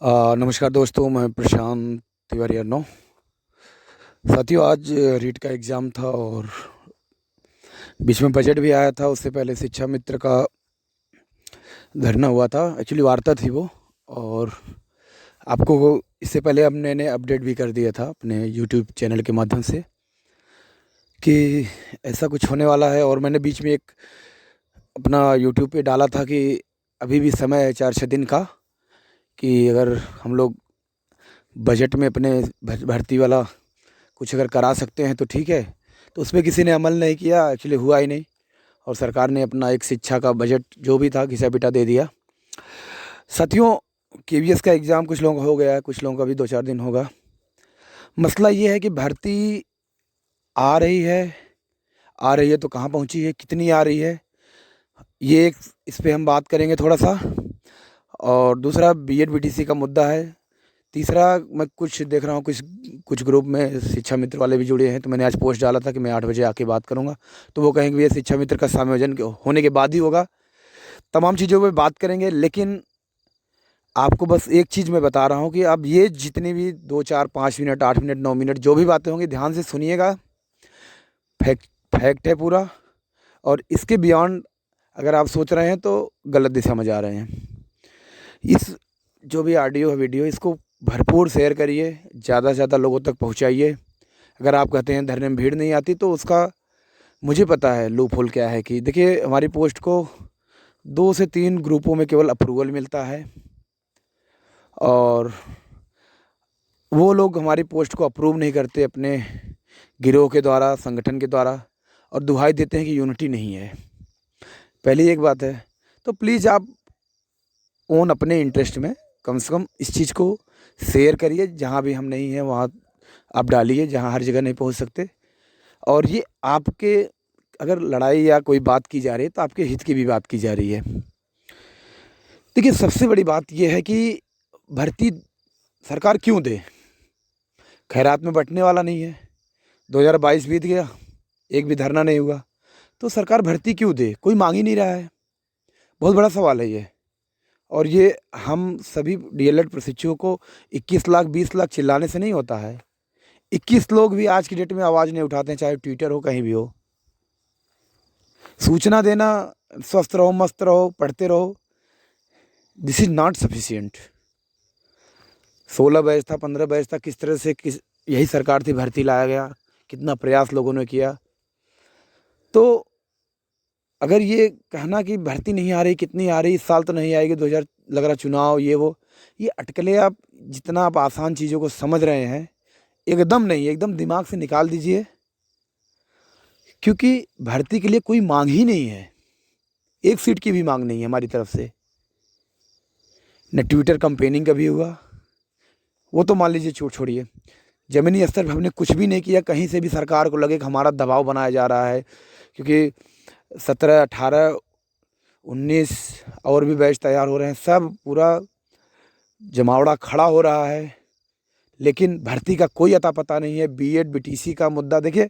नमस्कार दोस्तों, मैं प्रशांत तिवारी अर्नव। साथियों, आज रीट का एग्ज़ाम था और बीच में बजट भी आया था। उससे पहले शिक्षा मित्र का धरना हुआ था, एक्चुअली वार्ता थी वो। और आपको इससे पहले हमने ने अपडेट भी कर दिया था अपने यूट्यूब चैनल के माध्यम से कि ऐसा कुछ होने वाला है। और मैंने बीच में एक अपना यूट्यूब पे डाला था कि अभी भी समय है 4-6 दिन का, कि अगर हम लोग बजट में अपने भर्ती वाला कुछ अगर करा सकते हैं तो ठीक है। तो उसपे किसी ने अमल नहीं किया, एक्चुअली हुआ ही नहीं। और सरकार ने अपना एक शिक्षा का बजट जो भी था घिसा पिटा दे दिया। साथियों, केवीएस का एग्ज़ाम कुछ लोगों का हो गया है, कुछ लोगों का भी 2-4 दिन होगा। मसला ये है कि भर्ती आ रही है, आ रही है तो कहाँ पहुँची है, कितनी आ रही है, ये एक इस पे हम बात करेंगे थोड़ा सा। और दूसरा बीएड बीटीसी का मुद्दा है। तीसरा, मैं कुछ देख रहा हूँ कुछ कुछ ग्रुप में शिक्षा मित्र वाले भी जुड़े हैं, तो मैंने आज पोस्ट डाला था कि मैं 8 बजे आके बात करूँगा। तो वो कहेंगे ये शिक्षा मित्र का समायोजन होने के बाद ही होगा। तमाम चीज़ों पे बात करेंगे, लेकिन आपको बस एक चीज़ मैं बता रहा हूँ कि अब ये जितनी भी 2, 4, 5 मिनट, 8 मिनट, 9 मिनट जो भी बातें होंगी, ध्यान से सुनिएगा। फैक्ट फैक्ट है पूरा। और इसके बियॉन्ड अगर आप सोच रहे हैं तो गलत दिशा में जा रहे हैं। इस जो भी ऑडियो है, वीडियो, इसको भरपूर शेयर करिए, ज़्यादा से ज़्यादा लोगों तक पहुँचाइए। अगर आप कहते हैं धरने में भीड़ नहीं आती, तो उसका मुझे पता है लूप होल क्या है। कि देखिए, हमारी पोस्ट को 2 से 3 ग्रुपों में केवल अप्रूवल मिलता है, और वो लोग हमारी पोस्ट को अप्रूव नहीं करते अपने गिरोह के द्वारा, संगठन के द्वारा, और दुहाई देते हैं कि यूनिटी नहीं है। पहली एक बात है, तो प्लीज़ आप ओन अपने इंटरेस्ट में कम से कम इस चीज़ को शेयर करिए। जहाँ भी हम नहीं हैं वहाँ आप डालिए, जहाँ हर जगह नहीं पहुँच सकते। और ये आपके, अगर लड़ाई या कोई बात की जा रही है तो आपके हित की भी बात की जा रही है। देखिए, सबसे बड़ी बात ये है कि भर्ती सरकार क्यों दे? खैरात में बँटने वाला नहीं है। 2022 बीत गया, एक भी धरना नहीं हुआ, तो सरकार भर्ती क्यों दे? कोई माँग ही नहीं रहा है। बहुत बड़ा सवाल है ये। और ये हम सभी डीएलएड प्रशिक्षुओं को 21 लाख 20 लाख चिल्लाने से नहीं होता है। 21 लोग भी आज की डेट में आवाज़ नहीं उठाते हैं, चाहे ट्विटर हो, कहीं भी हो। सूचना देना, स्वस्थ रहो, मस्त रहो, पढ़ते रहो, this is not sufficient. 16 batch था, 15 बैच था, किस तरह से यही सरकार थी, भर्ती लाया गया, कितना प्रयास लोगों ने किया। तो अगर ये कहना कि भर्ती नहीं आ रही, कितनी आ रही, इस साल तो नहीं आएगी, 2000 लग रहा चुनाव, ये वो, ये अटकलें आप जितना आप आसान चीज़ों को समझ रहे हैं, एकदम नहीं, एकदम दिमाग से निकाल दीजिए। क्योंकि भर्ती के लिए कोई मांग ही नहीं है, एक सीट की भी मांग नहीं है हमारी तरफ से। न ट्विटर कंपेनिंग कभी हुआ, वो तो मान लीजिए, छोड़िए। ज़मीनी स्तर पर हमने कुछ भी नहीं किया, कहीं से भी सरकार को लगे कि हमारा दबाव बनाया जा रहा है। क्योंकि 17, 18, 19 और भी बैच तैयार हो रहे हैं, सब पूरा जमावड़ा खड़ा हो रहा है, लेकिन भर्ती का कोई अता पता नहीं है। बीएड बीटीसी का मुद्दा देखिए,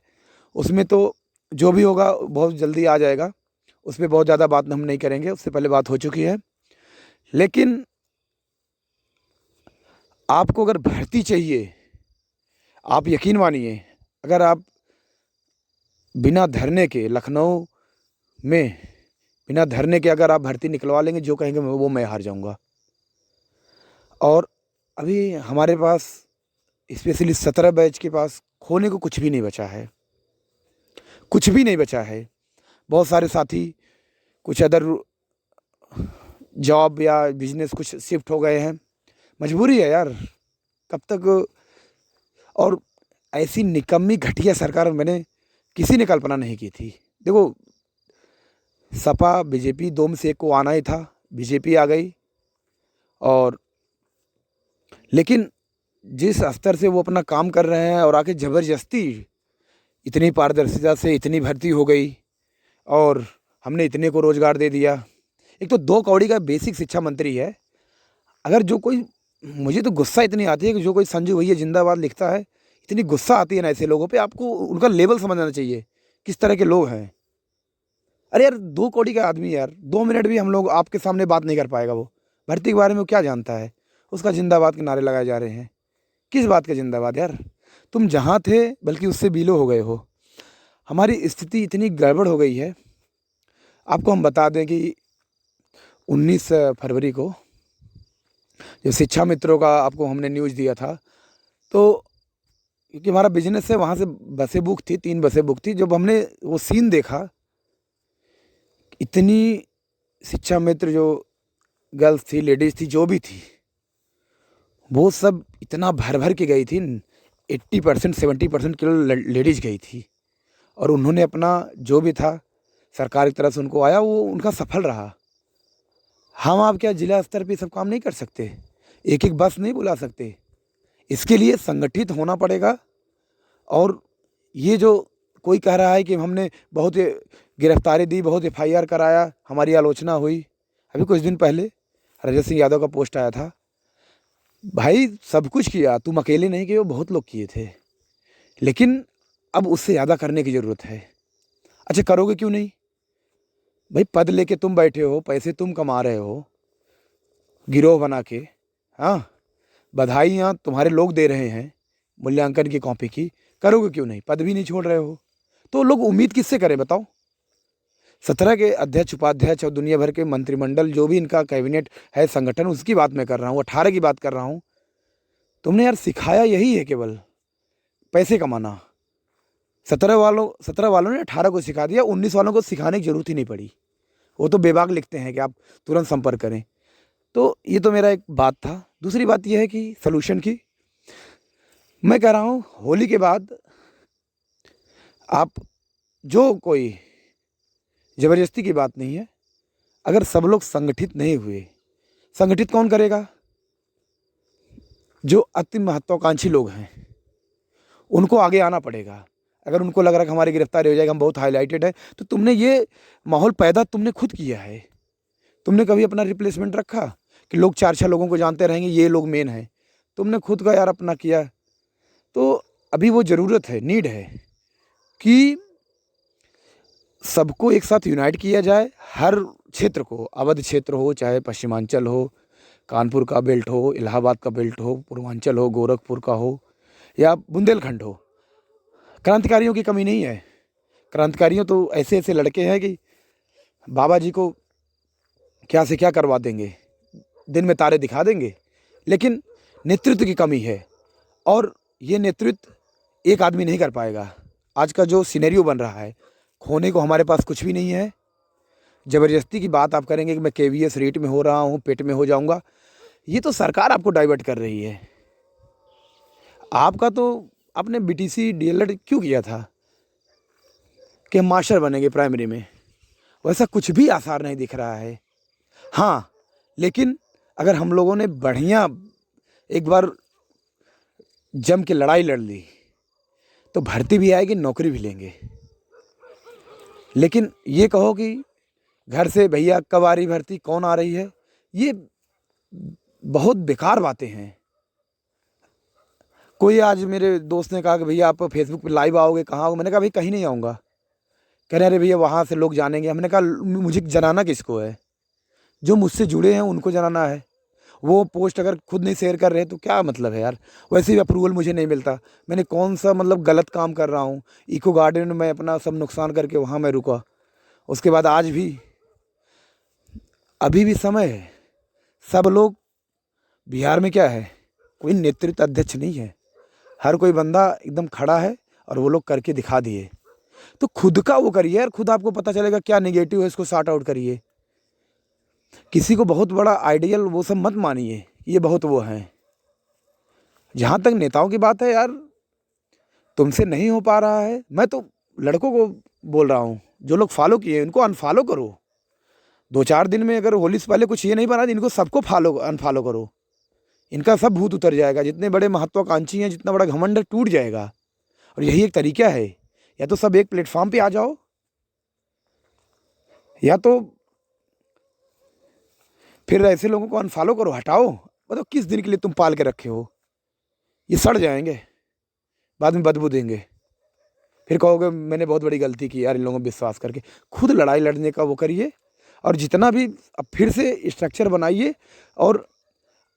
उसमें तो जो भी होगा बहुत जल्दी आ जाएगा, उस पर बहुत ज़्यादा बात हम नहीं करेंगे, उससे पहले बात हो चुकी है। लेकिन आपको अगर भर्ती चाहिए, आप यकीन मानिए, अगर आप बिना धरने के लखनऊ में, बिना धरने के अगर आप भर्ती निकलवा लेंगे, जो कहेंगे वो मैं हार जाऊंगा। और अभी हमारे पास स्पेशली 17 बैच के पास खोने को कुछ भी नहीं बचा है, कुछ भी नहीं बचा है। बहुत सारे साथी कुछ अदर जॉब या बिजनेस कुछ शिफ्ट हो गए हैं, मजबूरी है यार, कब तक। और ऐसी निकम्मी घटिया सरकार मैंने किसी ने कल्पना नहीं की थी। देखो, सपा बीजेपी दो में से एक को आना ही था, बीजेपी आ गई। और लेकिन जिस स्तर से वो अपना काम कर रहे हैं, और आके ज़बरदस्ती इतनी पारदर्शिता से इतनी भर्ती हो गई, और हमने इतने को रोज़गार दे दिया। एक तो 2 कौड़ी का बेसिक शिक्षा मंत्री है। अगर जो कोई, मुझे तो गुस्सा इतनी आती है कि जो कोई संजू भैया जिंदाबाद लिखता है, इतनी गुस्सा आती है ना ऐसे लोगों पे, आपको उनका लेवल समझना चाहिए, किस तरह के लोग हैं। अरे यार, 2 कौड़ी का आदमी यार, 2 मिनट भी हम लोग आपके सामने बात नहीं कर पाएगा। वो भर्ती के बारे में क्या जानता है? उसका जिंदाबाद के नारे लगाए जा रहे हैं। किस बात का जिंदाबाद यार? तुम जहाँ थे बल्कि उससे बीलो हो गए हो। हमारी स्थिति इतनी गड़बड़ हो गई है। आपको हम बता दें कि 19 फरवरी को जो शिक्षा मित्रों का आपको हमने न्यूज़ दिया था, तो क्योंकि हमारा बिजनेस है, वहाँ से बसें बुक थी, 3 बसें बुक थी। जब हमने वो सीन देखा, इतनी शिक्षा मित्र जो गर्ल्स थी, लेडीज़ थी, जो भी थी, वो सब इतना भर भर के गई थी। 80% 70% केवल लेडीज़ गई थी। और उन्होंने अपना जो भी था सरकार की तरफ से उनको आया, वो उनका सफल रहा। हम आप क्या जिला स्तर पे सब काम नहीं कर सकते? एक एक बस नहीं बुला सकते? इसके लिए संगठित होना पड़ेगा। और ये जो कोई कह रहा है कि हमने बहुत गिरफ्तारी दी, बहुत FIR कराया, हमारी आलोचना हुई। अभी कुछ दिन पहले रजत सिंह यादव का पोस्ट आया था, भाई सब कुछ किया, तुम अकेले नहीं किए, वो बहुत लोग किए थे, लेकिन अब उससे ज़्यादा करने की ज़रूरत है। अच्छा, करोगे क्यों नहीं भाई? पद लेके तुम बैठे हो, पैसे तुम कमा रहे हो गिरोह बना के, हाँ, बधाइयाँ तुम्हारे लोग दे रहे हैं मूल्यांकन की कॉपी की, करोगे क्यों नहीं? पद भी नहीं छोड़ रहे हो, तो लोग उम्मीद किससे करें बताओ? 17 के अध्यक्ष, उपाध्यक्ष और दुनिया भर के मंत्रिमंडल, जो भी इनका कैबिनेट है, संगठन, उसकी बात मैं कर रहा हूँ, 18 की बात कर रहा हूँ। तुमने यार सिखाया यही है, केवल पैसे कमाना। 17 वालों ने 18 को सिखा दिया, 19 वालों को सिखाने की जरूरत ही नहीं पड़ी। वो तो बेबाक लिखते हैं कि आप तुरंत संपर्क करें। तो ये तो मेरा एक बात था। दूसरी बात यह है कि सलूशन की मैं कह रहा हूँ, होली के बाद आप जो कोई ज़बरदस्ती की बात नहीं है, अगर सब लोग संगठित नहीं हुए, संगठित कौन करेगा? जो अति महत्वाकांक्षी लोग हैं उनको आगे आना पड़ेगा। अगर उनको लग रहा है कि हमारी गिरफ्तारी हो जाएगी, हम बहुत हाईलाइटेड है, तो तुमने ये माहौल पैदा तुमने खुद किया है। तुमने कभी अपना रिप्लेसमेंट रखा कि लोग 4-6 लोगों को जानते रहेंगे, ये लोग मेन हैं? तुमने खुद का यार अपना किया। तो अभी वो ज़रूरत है, नीड है कि सबको एक साथ यूनाइट किया जाए। हर क्षेत्र को, अवध क्षेत्र हो, चाहे पश्चिमांचल हो, कानपुर का बेल्ट हो, इलाहाबाद का बेल्ट हो, पूर्वांचल हो, गोरखपुर का हो, या बुंदेलखंड हो, क्रांतिकारियों की कमी नहीं है। क्रांतिकारियों तो ऐसे ऐसे लड़के हैं कि बाबा जी को क्या से क्या करवा देंगे, दिन में तारे दिखा देंगे, लेकिन नेतृत्व की कमी है। और ये नेतृत्व एक आदमी नहीं कर पाएगा। आज का जो सिनेरियो बन रहा है, खोने को हमारे पास कुछ भी नहीं है। ज़बरदस्ती की बात आप करेंगे कि मैं KVS रेट में हो रहा हूँ, पेट में हो जाऊँगा, ये तो सरकार आपको डाइवर्ट कर रही है। आपका तो आपने BTC DLED क्यों किया था कि हम मास्टर बनेंगे प्राइमरी में? वैसा कुछ भी आसार नहीं दिख रहा है। हाँ, लेकिन अगर हम लोगों ने बढ़िया एक बार जम के लड़ाई लड़ ली तो भर्ती भी आएगी, नौकरी भी लेंगे। लेकिन ये कहो कि घर से भैया कब आ रही भर्ती, कौन आ रही है, ये बहुत बेकार बातें हैं। कोई आज मेरे दोस्त ने कहा कि भैया आप फेसबुक पे लाइव आओगे, कहाँ आओगे? मैंने कहा भाई कहीं नहीं आऊँगा। कह रहे अरे भैया वहाँ से लोग जानेंगे। हमने कहा मुझे जनाना किसको है? जो मुझसे जुड़े हैं उनको जनाना है। वो पोस्ट अगर खुद नहीं शेयर कर रहे तो क्या मतलब है यार? वैसे भी अप्रूवल मुझे नहीं मिलता। मैंने कौन सा मतलब गलत काम कर रहा हूँ? इको गार्डन में मैं अपना सब नुकसान करके वहाँ मैं रुका। उसके बाद आज भी, अभी भी समय है। सब लोग, बिहार में क्या है, कोई नेतृत्व अध्यक्ष नहीं है, हर कोई बंदा एकदम खड़ा है और वो लोग करके दिखा दिए। तो खुद का वो करिए यार, खुद आपको पता चलेगा क्या नेगेटिव है, इसको सॉर्ट आउट करिए। किसी को बहुत बड़ा आइडियल वो सब मत मानिए, ये बहुत वो हैं। जहाँ तक नेताओं की बात है यार, तुमसे नहीं हो पा रहा है, मैं तो लड़कों को बोल रहा हूँ, जो लोग फॉलो किए उनको अनफॉलो करो। 2-4 दिन में अगर होली से पहले कुछ ये नहीं बना, इनको सबको अनफॉलो करो। इनका सब भूत उतर जाएगा। जितने बड़े महत्वाकांक्षी हैं, जितना बड़ा घमंड है, टूट जाएगा। और यही एक तरीका है, या तो सब एक प्लेटफॉर्म पे आ जाओ, या तो फिर ऐसे लोगों को अनफॉलो करो, हटाओ। मतलब किस दिन के लिए तुम पाल के रखे हो? ये सड़ जाएंगे, बाद में बदबू देंगे, फिर कहोगे मैंने बहुत बड़ी गलती की यार इन लोगों पर विश्वास करके। खुद लड़ाई लड़ने का वो करिए, और जितना भी अब फिर से स्ट्रक्चर बनाइए, और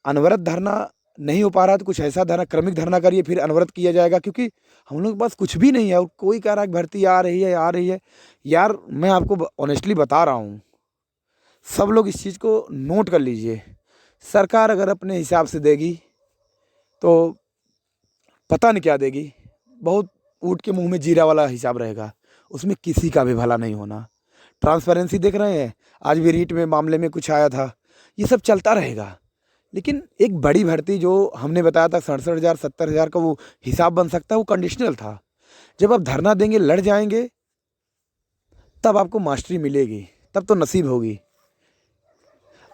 अनवरत धरना नहीं हो पा रहा है तो कुछ ऐसा धरना, क्रमिक धरना करिए, फिर अनवरत किया जाएगा, क्योंकि हम लोग के पास कुछ भी नहीं है। और कोई कह रहा है कि भर्ती आ रही है, आ रही है। यार मैं आपको ऑनेस्टली बता रहा हूँ, सब लोग इस चीज़ को नोट कर लीजिए। सरकार अगर अपने हिसाब से देगी तो पता नहीं क्या देगी, बहुत ऊँट के मुंह में जीरा वाला हिसाब रहेगा, उसमें किसी का भी भला नहीं होना। ट्रांसपेरेंसी देख रहे हैं, आज भी रीट में मामले में कुछ आया था, ये सब चलता रहेगा। लेकिन एक बड़ी भर्ती जो हमने बताया था 67,000 70,000 का वो हिसाब बन सकता है, वो कंडीशनल था। जब आप धरना देंगे, लड़ जाएंगे, तब आपको मास्टरी मिलेगी, तब तो नसीब होगी।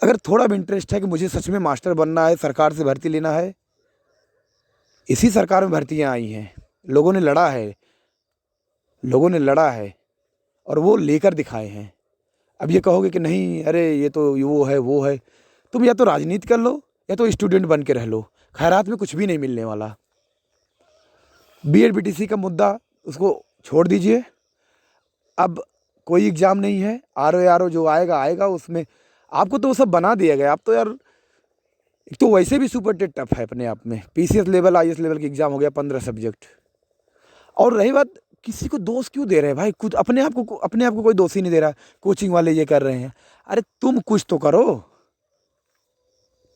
अगर थोड़ा भी इंटरेस्ट है कि मुझे सच में मास्टर बनना है, सरकार से भर्ती लेना है, इसी सरकार में भर्तियाँ आई हैं, लोगों ने लड़ा है, लोगों ने लड़ा है और वो लेकर दिखाए हैं। अब ये कहोगे कि नहीं, अरे ये तो वो है वो है, तुम या तो राजनीति कर लो या तो स्टूडेंट बन के रह लो, खैरात में कुछ भी नहीं मिलने वाला। बीएड बीटीसी का मुद्दा उसको छोड़ दीजिए, अब कोई एग्ज़ाम नहीं है, आर ओ जो आएगा आएगा, उसमें आपको तो वो सब बना दिया गया। आप तो यार, एक तो वैसे भी सुपर टेट टफ है अपने आप में, पीसीएस लेवल आईएएस लेवल की एग्ज़ाम हो गया 15 सब्जेक्ट। और रही बात, किसी को दोष क्यों दे रहे हैं भाई, खुद अपने आप को कोई दोष ही नहीं दे रहा। कोचिंग वाले ये कर रहे हैं, अरे तुम कुछ तो करो,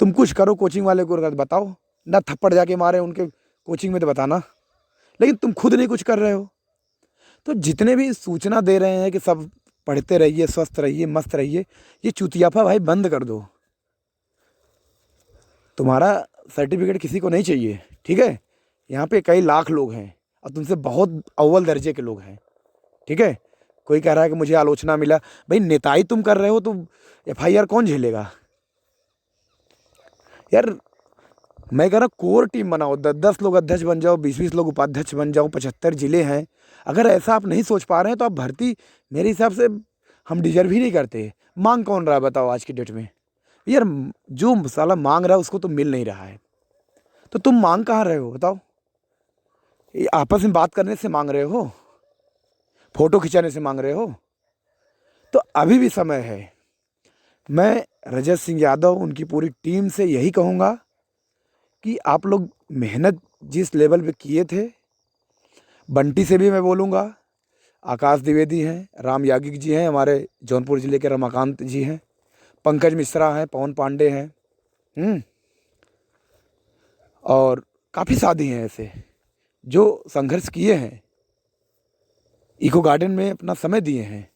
तुम कुछ करो, कोचिंग वाले को बताओ ना, थप्पड़ जाके मारे उनके कोचिंग में तो बताना, लेकिन तुम खुद नहीं कुछ कर रहे हो। तो जितने भी सूचना दे रहे हैं कि सब पढ़ते रहिए, स्वस्थ रहिए, मस्त रहिए, ये चुतियापा भाई बंद कर दो। तुम्हारा सर्टिफिकेट किसी को नहीं चाहिए, ठीक है। यहाँ पे कई लाख लोग हैं और तुमसे बहुत अव्वल दर्जे के लोग हैं, ठीक है। कोई कह रहा है कि मुझे आलोचना मिला, भाई नेताई तुम कर रहे हो तो एफआईआर कौन झेलेगा यार। मैं कह रहा कोर टीम बनाओ, 10-10 लोग अध्यक्ष बन जाओ, 20-20 लोग उपाध्यक्ष बन जाओ, 75 जिले हैं। अगर ऐसा आप नहीं सोच पा रहे हैं तो आप भर्ती, मेरे हिसाब से हम डिजर्व ही नहीं करते। मांग कौन रहा है बताओ आज की डेट में यार, जो साला मांग रहा है उसको तो मिल नहीं रहा है, तो तुम मांग कहाँ रहे हो बताओ। ये आपस में बात करने से मांग रहे हो, फोटो खिंचाने से मांग रहे हो, तो अभी भी समय है। मैं रजत सिंह यादव, उनकी पूरी टीम से यही कहूँगा कि आप लोग मेहनत जिस लेवल पे किए थे, बंटी से भी मैं बोलूँगा, आकाश द्विवेदी हैं, राम याज्ञिक जी हैं, हमारे जौनपुर ज़िले के रमाकांत जी हैं, पंकज मिश्रा हैं, पवन पांडे हैं, और काफ़ी साथी हैं ऐसे जो संघर्ष किए हैं, इको गार्डन में अपना समय दिए हैं।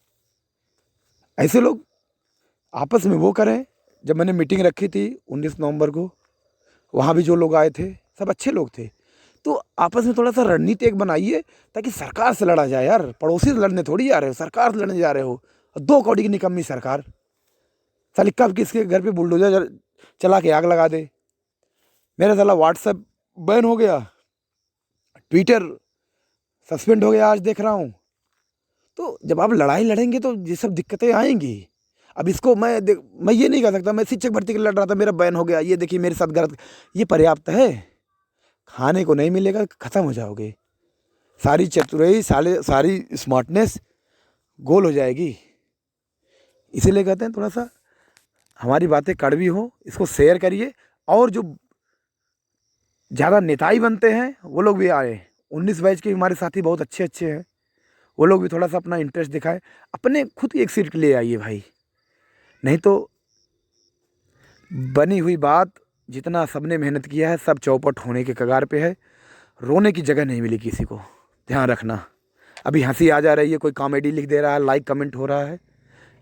ऐसे लोग आपस में वो करें। जब मैंने मीटिंग रखी थी 19 नवंबर को, वहाँ भी जो लोग आए थे सब अच्छे लोग थे। तो आपस में थोड़ा सा रणनीति एक बनाइए ताकि सरकार से लड़ा जाए यार। पड़ोसी से लड़ने थोड़ी जा रहे हो, सरकार से लड़ने जा रहे हो। और 2 कौड़ी की निकम्मी सरकार, साली कब किसके घर पे बुलडोजर चला के आग लगा दे। मेरा साला व्हाट्सएप बैन हो गया, ट्विटर सस्पेंड हो गया, आज देख रहा हूँ। तो जब आप लड़ाई लड़ेंगे तो ये सब दिक्कतें आएंगी। अब इसको मैं ये नहीं कह सकता मैं शिक्षक भर्ती के लिए लड़ रहा था, मेरा बैन हो गया, ये देखिए मेरे साथ गलत, ये पर्याप्त है। खाने को नहीं मिलेगा, ख़त्म हो जाओगे, सारी चतुराई, सारी स्मार्टनेस गोल हो जाएगी। इसीलिए कहते हैं थोड़ा सा हमारी बातें कड़वी हो, इसको शेयर करिए। और जो ज़्यादा नेताई बनते हैं वो लोग भी आए, 19 बैच के हमारे साथी बहुत अच्छे अच्छे हैं, वो लोग भी थोड़ा सा अपना इंटरेस्ट दिखाए, अपने खुद की एक सीट ले आइए भाई। नहीं तो बनी हुई बात, जितना सबने मेहनत किया है सब चौपट होने के कगार पे है। रोने की जगह नहीं मिली किसी को, ध्यान रखना। अभी हंसी आ जा रही है, कोई कॉमेडी लिख दे रहा है, लाइक कमेंट हो रहा है,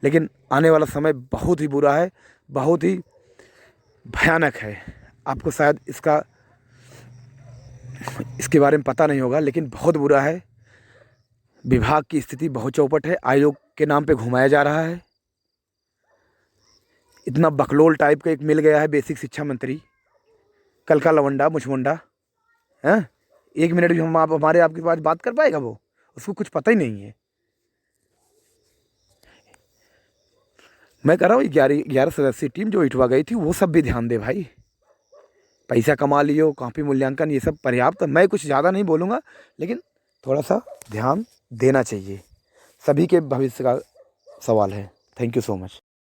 लेकिन आने वाला समय बहुत ही बुरा है, बहुत ही भयानक है। आपको शायद इसके बारे में पता नहीं होगा, लेकिन बहुत बुरा है। विभाग की स्थिति बहुत चौपट है, आयोग के नाम पे घुमाया जा रहा है। इतना बकलोल टाइप का एक मिल गया है बेसिक शिक्षा मंत्री, कल का लवंडा मुछमुंडा है। 1 मिनट भी हमारे आपके पास बात कर पाएगा वो, उसको कुछ पता ही नहीं है। मैं कह रहा हूँ 11 सदस्यीय टीम जो इटवा गई थी वो सब भी ध्यान दे भाई। पैसा कमा लियो, कॉपी मूल्यांकन, ये सब पर्याप्त। मैं कुछ ज़्यादा नहीं बोलूँगा, लेकिन थोड़ा सा ध्यान देना चाहिए, सभी के भविष्य का सवाल है। Thank you so much.